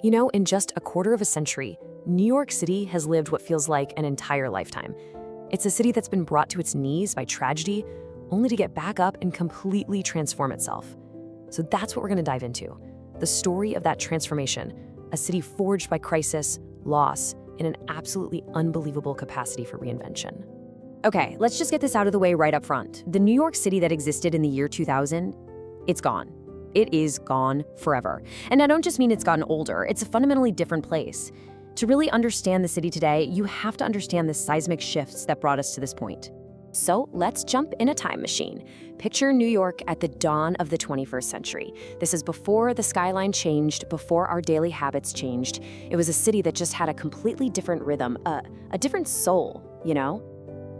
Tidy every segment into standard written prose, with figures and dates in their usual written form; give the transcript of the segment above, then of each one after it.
You know, in just a quarter of a century, New York City has lived what feels like an entire lifetime. It's a city that's been brought to its knees by tragedy, only to get back up and completely transform itself. So that's what we're going to dive into. The story of that transformation, a city forged by crisis, loss, and an absolutely unbelievable capacity for reinvention. Okay, let's just get this out of the way right up front. The New York City that existed in the year 2000, it's gone. It is gone forever. And I don't just mean it's gotten older, it's a fundamentally different place. To really understand the city today, you have to understand the seismic shifts that brought us to this point. So let's jump in a time machine. Picture New York at the dawn of the 21st century. This is before the skyline changed, before our daily habits changed. It was a city that just had a completely different rhythm, a different soul, you know?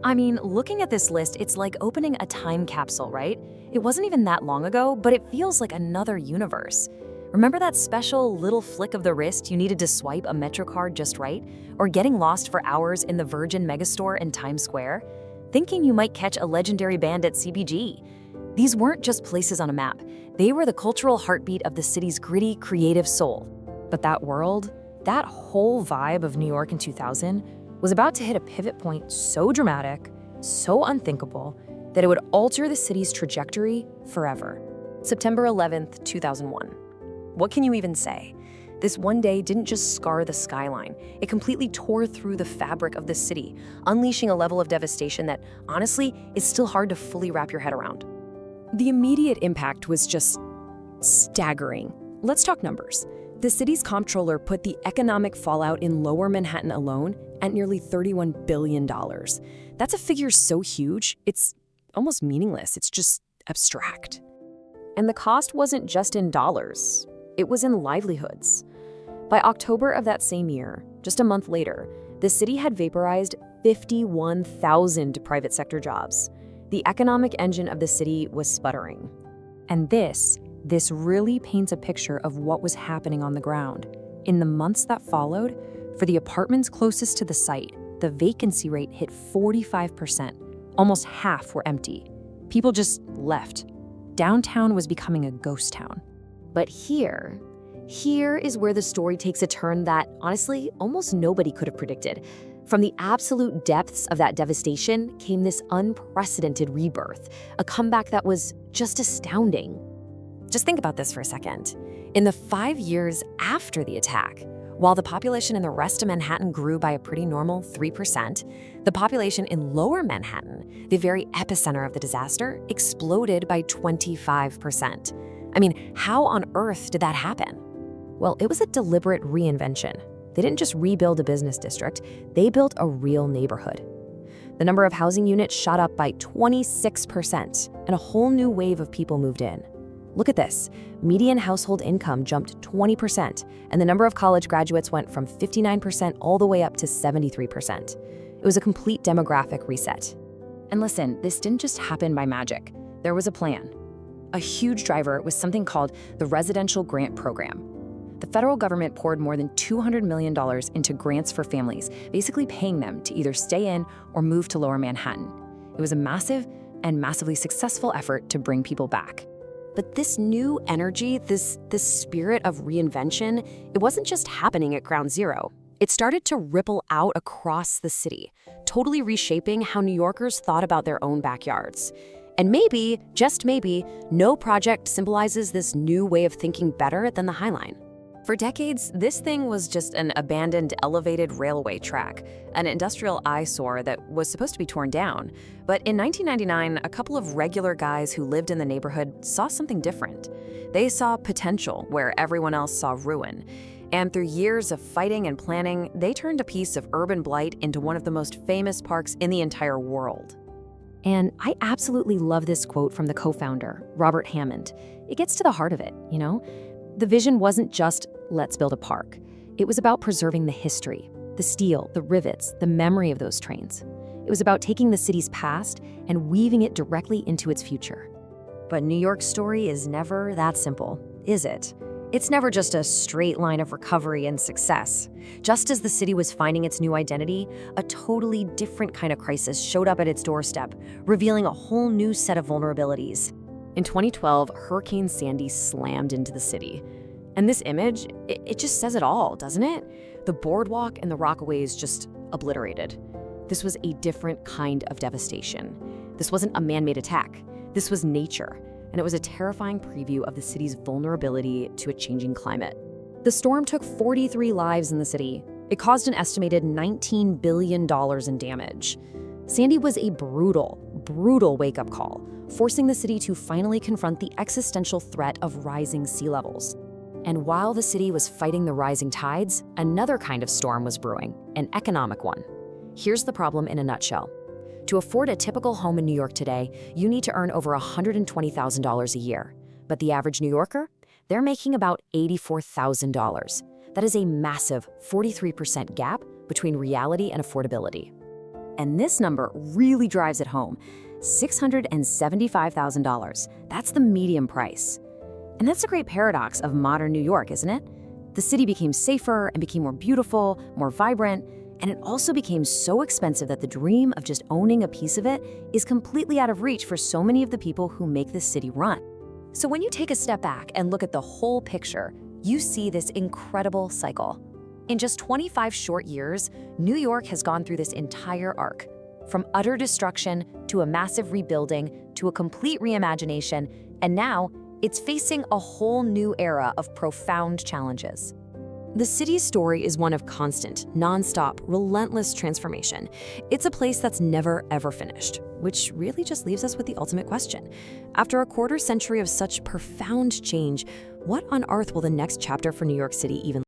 I mean, looking at this list, it's like opening a time capsule, right? It wasn't even that long ago, but it feels like another universe. Remember that special little flick of the wrist you needed to swipe a MetroCard just right? Or getting lost for hours in the Virgin Megastore in Times Square? Thinking you might catch a legendary band at CBG. These weren't just places on a map. They were the cultural heartbeat of the city's gritty, creative soul. But that world, that whole vibe of New York in 2000, was about to hit a pivot point so dramatic, so unthinkable, that it would alter the city's trajectory forever. September 11th, 2001. What can you even say? This one day didn't just scar the skyline. It completely tore through the fabric of the city, unleashing a level of devastation that, honestly, is still hard to fully wrap your head around. The immediate impact was just staggering. Let's talk numbers. The city's comptroller put the economic fallout in Lower Manhattan alone at nearly $31 billion. That's a figure so huge, it's almost meaningless. It's just abstract. And the cost wasn't just in dollars. It was in livelihoods. By October of that same year, just a month later, the city had vaporized 51,000 private sector jobs. The economic engine of the city was sputtering. And this really paints a picture of what was happening on the ground. In the months that followed, for the apartments closest to the site, the vacancy rate hit 45%. Almost half were empty. People just left. Downtown was becoming a ghost town. But here is where the story takes a turn that, honestly, almost nobody could have predicted. From the absolute depths of that devastation came this unprecedented rebirth, a comeback that was just astounding. Just think about this for a second. In the 5 years after the attack, while the population in the rest of Manhattan grew by a pretty normal 3%, the population in Lower Manhattan, the very epicenter of the disaster, exploded by 25%. I mean, how on earth did that happen? Well, it was a deliberate reinvention. They didn't just rebuild a business district, they built a real neighborhood. The number of housing units shot up by 26%, and a whole new wave of people moved in. Look at this. Median household income jumped 20%, and the number of college graduates went from 59% all the way up to 73%. It was a complete demographic reset. And listen, this didn't just happen by magic. There was a plan. A huge driver was something called the Residential Grant Program. The federal government poured more than $200 million into grants for families, basically paying them to either stay in or move to Lower Manhattan. It was a massive and massively successful effort to bring people back. But this new energy, this spirit of reinvention, it wasn't just happening at ground zero. It started to ripple out across the city, totally reshaping how New Yorkers thought about their own backyards. And maybe, just maybe, no project symbolizes this new way of thinking better than the High Line. For decades, this thing was just an abandoned elevated railway track, an industrial eyesore that was supposed to be torn down. But in 1999, a couple of regular guys who lived in the neighborhood saw something different. They saw potential where everyone else saw ruin. And through years of fighting and planning, they turned a piece of urban blight into one of the most famous parks in the entire world. And I absolutely love this quote from the co-founder, Robert Hammond. It gets to the heart of it, you know? The vision wasn't just, let's build a park. It was about preserving the history, the steel, the rivets, the memory of those trains. It was about taking the city's past and weaving it directly into its future. But New York's story is never that simple, is it? It's never just a straight line of recovery and success. Just as the city was finding its new identity, a totally different kind of crisis showed up at its doorstep, revealing a whole new set of vulnerabilities. In 2012, Hurricane Sandy slammed into the city. And this image, it just says it all, doesn't it? The boardwalk and the Rockaways just obliterated. This was a different kind of devastation. This wasn't a man-made attack. This was nature, and it was a terrifying preview of the city's vulnerability to a changing climate. The storm took 43 lives in the city. It caused an estimated $19 billion in damage. Sandy was a brutal wake-up call, forcing the city to finally confront the existential threat of rising sea levels. And while the city was fighting the rising tides, another kind of storm was brewing, an economic one. Here's the problem in a nutshell. To afford a typical home in New York today, you need to earn over $120,000 a year. But the average New Yorker? They're making about $84,000. That is a massive 43% gap between reality and affordability. And this number really drives it home. $675,000. That's the median price. And that's a great paradox of modern New York, isn't it? The city became safer and became more beautiful, more vibrant, and it also became so expensive that the dream of just owning a piece of it is completely out of reach for so many of the people who make this city run. So when you take a step back and look at the whole picture, you see this incredible cycle. In just 25 short years, New York has gone through this entire arc, from utter destruction to a massive rebuilding to a complete reimagination, and now it's facing a whole new era of profound challenges. The city's story is one of constant, nonstop, relentless transformation. It's a place that's never, ever finished, which really just leaves us with the ultimate question. After a quarter century of such profound change, what on earth will the next chapter for New York City even